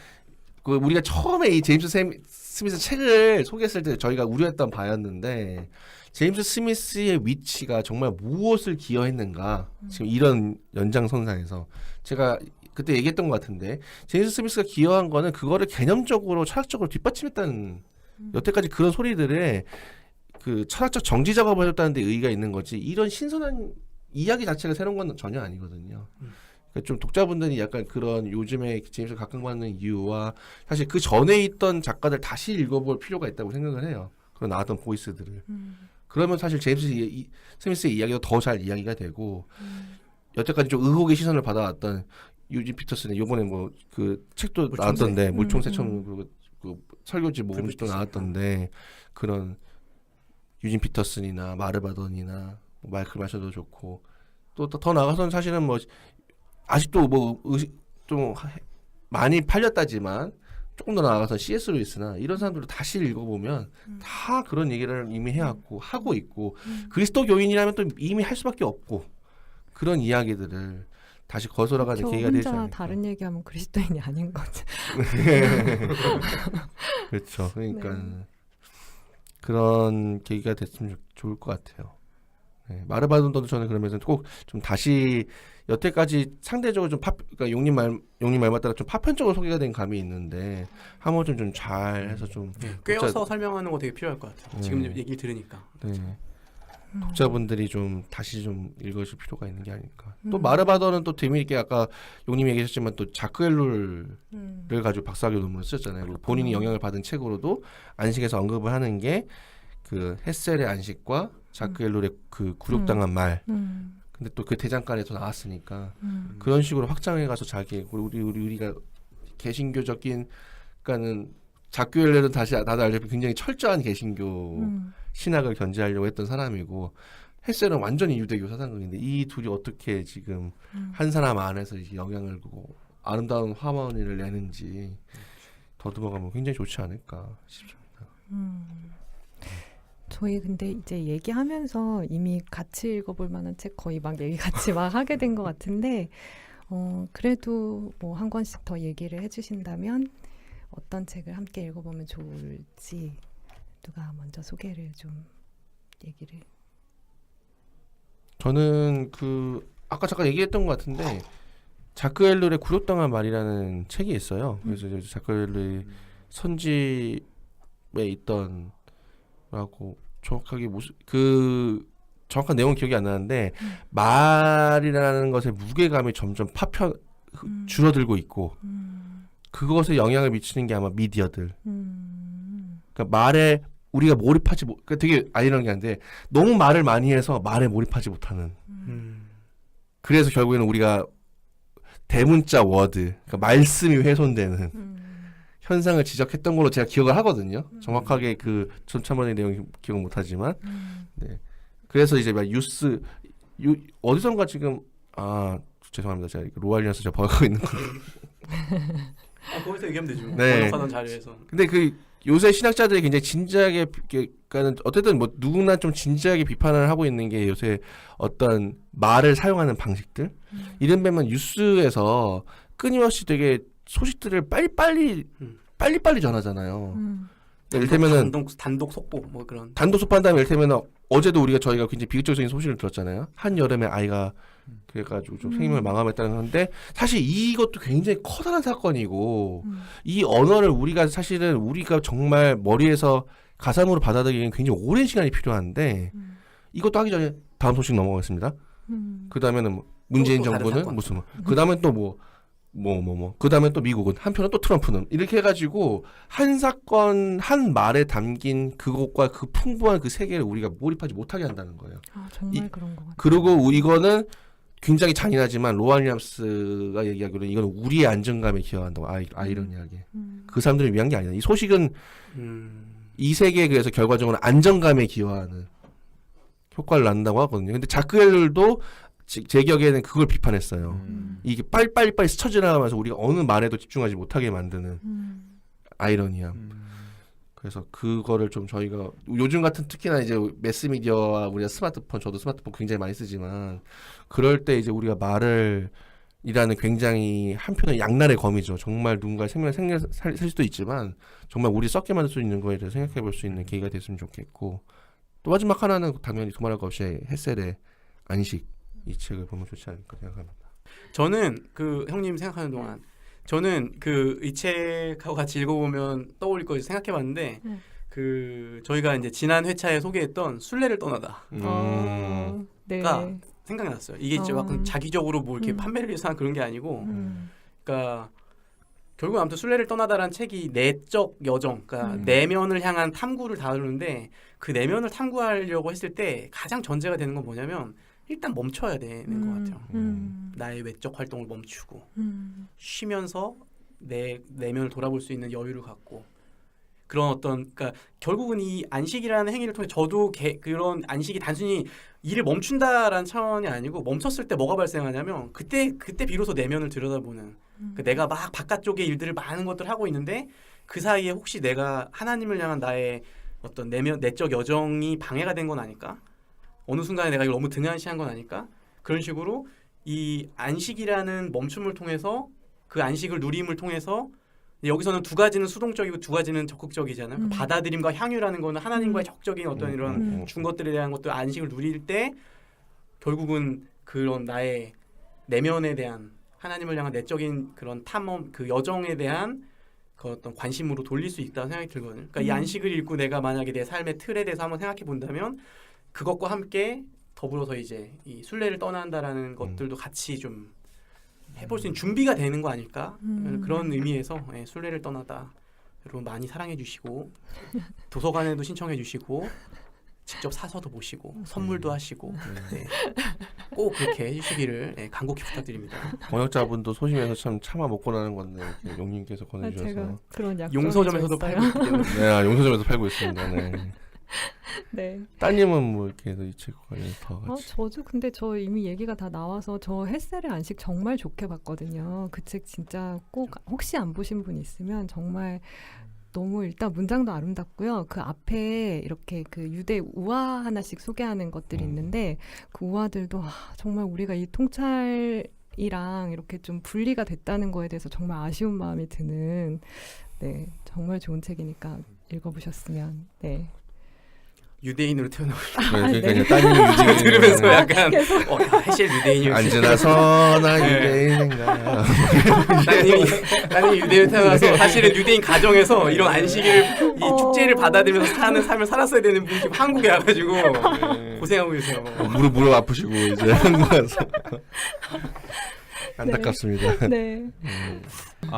그 우리가 처음에 이 제임스 스미스 책을 소개했을 때 저희가 우려했던 바였는데 제임스 스미스의 위치가 정말 무엇을 기여했는가 지금 이런 연장선상에서 제가 그때 얘기했던 것 같은데 제임스 스미스가 기여한 거는 그거를 개념적으로 철학적으로 뒷받침했다는 여태까지 그런 소리들에 그 철학적 정지 작업을 해줬다는 데 의의가 있는 거지 이런 신선한 이야기 자체가 새로운 건 전혀 아니거든요. 그러니까 좀 독자분들이 약간 그런 요즘에 제임스가 각광받는 이유와 사실 그 전에 있던 작가들 다시 읽어볼 필요가 있다고 생각을 해요. 그런 나왔던 보이스들을. 그러면 사실 제임스 스미스의 이야기가 더 잘 이야기가 되고 여태까지 좀 의혹의 시선을 받아왔던 유진 피터슨의 요번에 뭐 그 책도 나왔던데 물총새처럼 그 설교지 모음집도 나왔던데 그런 유진 피터슨이나 마르바던이나 마이클 마셔도 좋고 또 더 나가서는 사실은 뭐 아직도 뭐 좀 많이 팔렸다지만 조금 더 나아가서 C.S. 루이스나 이런 사람들을 다시 읽어보면 다 그런 얘기를 이미 해왔고 하고 있고 그리스도 교인이라면 또 이미 할 수밖에 없고 그런 이야기들을 다시 거슬러가는 그렇죠. 계기가 되지 혼자 않을까. 다른 얘기하면 그리스도인이 아닌 거죠. 그렇죠. 그러니까 네. 그런 계기가 됐으면 좋을 것 같아요. 네, 마르바돈도 저는 그러면서 꼭 좀 다시 여태까지 상대적으로 좀 그러니까 용님 말 따라 좀 파편적으로 소개가 된 감이 있는데 한번 좀 잘해서 좀 꿰어서 설명하는 거 되게 필요할 것 같아요. 지금 네. 얘기 들으니까. 네. 독자분들이 좀 다시 좀 읽으실 필요가 있는 게 아닐까. 또 마르바돈은 또 재미있게 아까 용님이 얘기하셨지만 또 자크엘룰을 가지고 박사학위 논문을 쓰셨잖아요. 그리고 본인이 영향을 받은 책으로도 안식에서 언급을 하는 게 그 헤셀의 안식과 자크엘룰의 그 굴욕당한 말. 근데 또 그 대장간에서 나왔으니까 그런 식으로 확장해 가서 자기 우리가 개신교적인 그러니까는 자크엘룰은 다시 나도 알다시피 굉장히 철저한 개신교 신학을 견지하려고 했던 사람이고 헬셀은 완전히 유대교 사상극인데 이 둘이 어떻게 지금 한 사람 안에서 이제 영향을 주고 아름다운 하모니를 내는지 더듬어가면 굉장히 좋지 않을까 싶습니다. 저희 근데 이제 얘기하면서 이미 같이 읽어볼 만한 책 거의 막 얘기 같이 막 하게 된 것 같은데 그래도 뭐 한 권씩 더 얘기를 해주신다면 어떤 책을 함께 읽어보면 좋을지 누가 먼저 소개를 좀 얘기를. 저는 그 아까 잠깐 얘기했던 것 같은데 자크엘룰의 굴욕당한 말이라는 책이 있어요. 그래서 자크엘룰의 선집에 있던 라고 정확하게 그 정확한 내용은 기억이 안 나는데 말이라는 것의 무게감이 점점 줄어들고 있고 그것에 영향을 미치는 게 아마 미디어들. 그러니까 말에 우리가 몰입하지 그러니까 되게 아이러니한데 너무 말을 많이 해서 말에 몰입하지 못하는. 그래서 결국에는 우리가 대문자 워드, 그러니까 말씀이 훼손되는 현상을 지적했던 걸로 제가 기억을 하거든요. 정확하게 그 전차번의 내용 기억 못하지만, 네. 그래서 이제 막 뉴스 어디선가 지금 죄송합니다. 제가 로알리언스 제가 번역하고 있는 거. 거기서 얘기하면 되죠. 네. 번역하던 자료에서. 근데 그 요새 신학자들이 굉장히 진지하게, 그러니까는 어쨌든 뭐 누구나 좀 진지하게 비판을 하고 있는 게 요새 어떤 말을 사용하는 방식들. 이른바 뉴스에서 끊임없이 되게 소식들을 빨리빨리 전하잖아요. 이를테면은 단독 속보 뭐 그런. 단독 속보한다면 이를테면 어제도 저희가 굉장히 비극적인 소식을 들었잖아요. 한 여름에 아이가 그래가지고 좀 생명을 망하했다는 건데 사실 이것도 굉장히 커다란 사건이고 이 언어를 우리가 정말 머리에서 가상으로 받아들이기엔 굉장히 오랜 시간이 필요한데 이것도 하기 전에 다음 소식 넘어가겠습니다. 그 다음에는 문재인 정부는 무슨 그 다음에 또 그 다음에 또 미국은 한편은 또 트럼프는 이렇게 해가지고 한 사건 한 말에 담긴 그것과 그 풍부한 그 세계를 우리가 몰입하지 못하게 한다는 거예요. 정말 그런 것 같아요. 그리고 이거는 굉장히 잔인하지만 로안 윌리엄스가 얘기하기로는 이건 우리의 안정감에 기여한다고 아이러니하게 그 사람들을 위한 게 아니야. 이 소식은 이 세계에 그래서 결과적으로 안정감에 기여하는 효과를 낳는다고 하거든요. 근데 자크엘룰도 제 기억에는 그걸 비판했어요. 이게 빨리 스쳐 지나가면서 우리가 어느 말에도 집중하지 못하게 만드는 아이러니함. 그래서 그거를 좀 저희가 요즘 같은 특히나 이제 매스미디어와 우리가 스마트폰, 저도 스마트폰 굉장히 많이 쓰지만 그럴 때 이제 우리가 말을 이라는 굉장히 한편의 양날의 검이죠. 정말 누군가의 생명을 살 수도 있지만 정말 우리 썩게 만들 수 있는 거에 대해서 생각해 볼 수 있는 계기가 됐으면 좋겠고 또 마지막 하나는 당연히 두말할 것 없이 헤셀의 안식 이 책을 보면 좋지 않을까 생각합니다. 저는 그 형님 생각하는 동안 저는 그 이 책하고 같이 읽어보면 떠올릴 거 생각해봤는데 그 저희가 이제 지난 회차에 소개했던 순례를 떠나다. 네. 생각이 났어요. 이게 이제 막 자기적으로 뭐 이렇게 판매를 위해서 한 그런 게 아니고, 그러니까 결국 아무튼 순례를 떠나다라는 책이 내적 여정, 그러니까 내면을 향한 탐구를 다루는데 그 내면을 탐구하려고 했을 때 가장 전제가 되는 건 뭐냐면 일단 멈춰야 되는 것 같아요. 나의 외적 활동을 멈추고 쉬면서 내 내면을 돌아볼 수 있는 여유를 갖고 그런 어떤 그러니까 결국은 이 안식이라는 행위를 통해 저도 그런 안식이 단순히 일을 멈춘다라는 차원이 아니고 멈췄을 때 뭐가 발생하냐면 그때 비로소 내면을 들여다보는 그러니까 내가 막 바깥쪽의 일들을 많은 것들을 하고 있는데 그 사이에 혹시 내가 하나님을 향한 나의 어떤 내적 여정이 방해가 된 건 아닐까? 어느 순간에 내가 이걸 너무 등한시한 건 아닐까? 그런 식으로 이 안식이라는 멈춤을 통해서 그 안식을 누림을 통해서 여기서는 두 가지는 수동적이고 두 가지는 적극적이잖아요. 그 받아들임과 향유라는 거는 하나님과의 적극적인 어떤 이런 준 것들에 대한 것들 안식을 누릴 때 결국은 그런 나의 내면에 대한 하나님을 향한 내적인 그런 탐험, 그 여정에 대한 그 어떤 관심으로 돌릴 수 있다는 생각이 들거든요. 그러니까 이 안식을 읽고 내가 만약에 내 삶의 틀에 대해서 한번 생각해 본다면 그것과 함께 더불어서 이제 이 순례를 떠난다라는 것들도 같이 좀 해볼 수 있는 준비가 되는 거 아닐까? 그런 의미에서 순례를 떠나다 여러분 많이 사랑해 주시고 도서관에도 신청해 주시고 직접 사서도 보시고 선물도 하시고 꼭 그렇게 해주시기를 간곡히 부탁드립니다. 번역자분도 소심해서 참 참아 먹고 나는 건데 용님께서 권해주셔서 제가 그런 용서점에서도 팔고 있기 때문에 네, 용서점에서 팔고 있습니다. 네. 네. 따님은 뭐 이렇게 이 책 관련해서 더 같이. 저도 근데 저 이미 얘기가 다 나와서 저 햇살의 안식 정말 좋게 봤거든요. 그 책 진짜 꼭 혹시 안 보신 분 있으면 정말 너무 일단 문장도 아름답고요. 그 앞에 이렇게 그 유대 우화 하나씩 소개하는 것들이 있는데 그 우화들도 정말 우리가 이 통찰이랑 이렇게 좀 분리가 됐다는 거에 대해서 정말 아쉬운 마음이 드는 네 정말 좋은 책이니까 읽어보셨으면 네. 유대인으로 태어나고 그러니까 이제 따님이 유대인 들으면서 약간 해실 유대인이 안지나서나 유대인인가 나는 유대인으로 태어나서 사실은 유대인 가정에서 이런 안식을 이 축제를 받아들이면서 사는 삶을 살았어야 되는 분이 지금 한국에 와가지고 고생하고 계세요. 무릎 아프시고 이제 한국 와서 안타깝습니다. 네.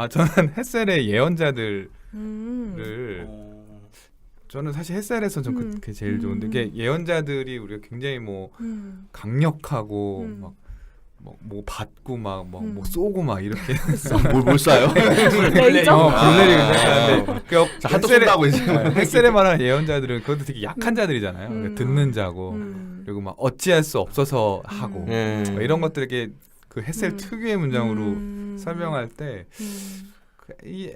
저는 햇셀의 예언자들을 저는 사실 햇살에서 좀 그게 제일 좋은데 이게 예언자들이 우리가 굉장히 뭐 강력하고 막 뭐 받고 막 뭐 쏘고 막 이렇게 뭘 쏴요? 불내리고 생각하는데 한도 쏜다고 이제 햇살에 말하는 예언자들은 그것도 되게 약한 자들이잖아요. 그러니까 듣는 자고 그리고 막 어찌할 수 없어서 하고 뭐 이런 것들에게 그 햇살 특유의 문장으로 설명할 때 이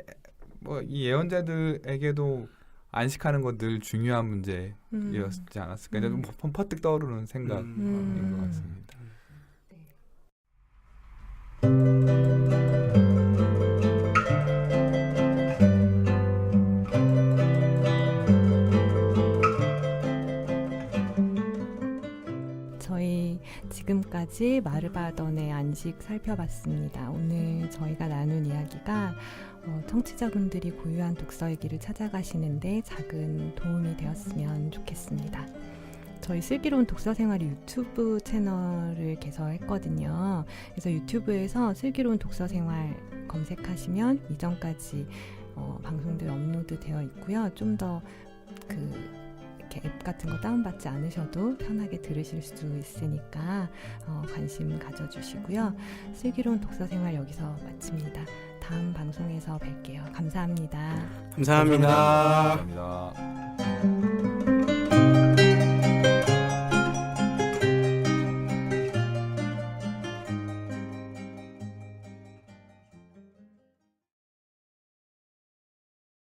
예언자들에게도 안식하는 건 늘 중요한 문제였지 않았을까. 뭐 퍼뜩 떠오르는 생각인 것 같습니다. 저희 지금까지 마르바던의 안식 살펴봤습니다. 오늘 저희가 나눈 이야기가 청취자분들이 고유한 독서의 길을 찾아가시는데 작은 도움이 되었으면 좋겠습니다. 저희 슬기로운 독서 생활이 유튜브 채널을 개설했거든요. 그래서 유튜브에서 슬기로운 독서 생활 검색하시면 이전까지 방송들 업로드 되어 있고요. 좀 더 이렇게 앱 같은 거 다운받지 않으셔도 편하게 들으실 수 있으니까 관심 가져주시고요. 슬기로운 독서 생활 여기서 마칩니다. 다음 방송에서 뵐게요. 감사합니다. 감사합니다. 감사합니다.